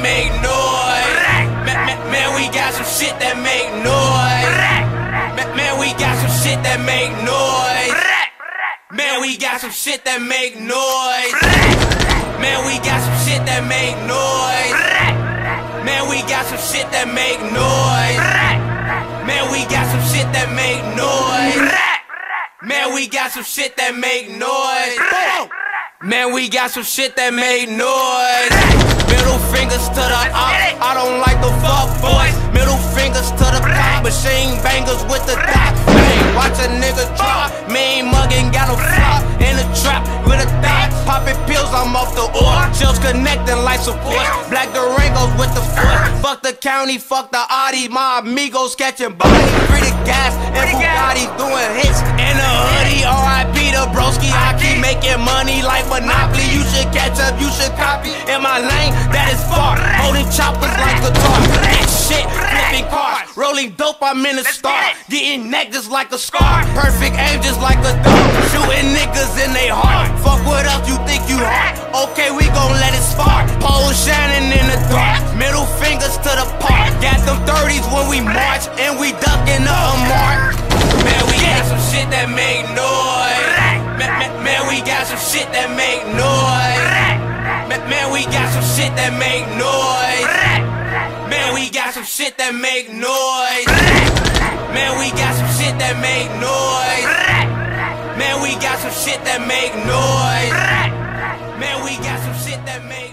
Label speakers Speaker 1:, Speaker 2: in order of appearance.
Speaker 1: make noise. Man, we got some shit that make noise. Man, we got some shit that make noise. Man, we got some shit that make noise. Man, we got some shit that make noise. Man, we got some shit that make noise. Man, we got some shit that make noise. Man, we got some shit that make noise. Man, we got some shit that make noise. Middle fingers to the ops, I don't like the fuck boys. Middle fingers to the cop, machine bangers with the dot. Bang, watch a nigga drop. Me ain't muggin', got no flop. In the trap with a dot. Poppin' pills, I'm off the ore. Chills connecting like support. Black Durangos with the foot. Fuck the county, fuck the Audi. My amigos catching bodies. Free the gas and Bugatti doing hits in a hoodie. R.I.P. the broski. I keep making money like Monopoly. You should catch up, you should copy. In my lane, that is far. Holding choppers like guitar. That shit, flipping cars. Rolling dope, I'm in the star. Getting neck just like a scar. Perfect aim just like a dog. Shooting niggas in they heart. Fuck what else you think you hard. Okay, we gon' let it spark. Pole shining in the dark. Middle fingers to the park. Got them 30s when we march. And we ducking a mark. Man, we got some shit that make noise. Man, we got some shit that make noise. Man, we got some shit that make noise. Man, we got some shit that make noise. Man, we got some shit that make noise. Man, we got some shit that make noise. Man, we got some shit that make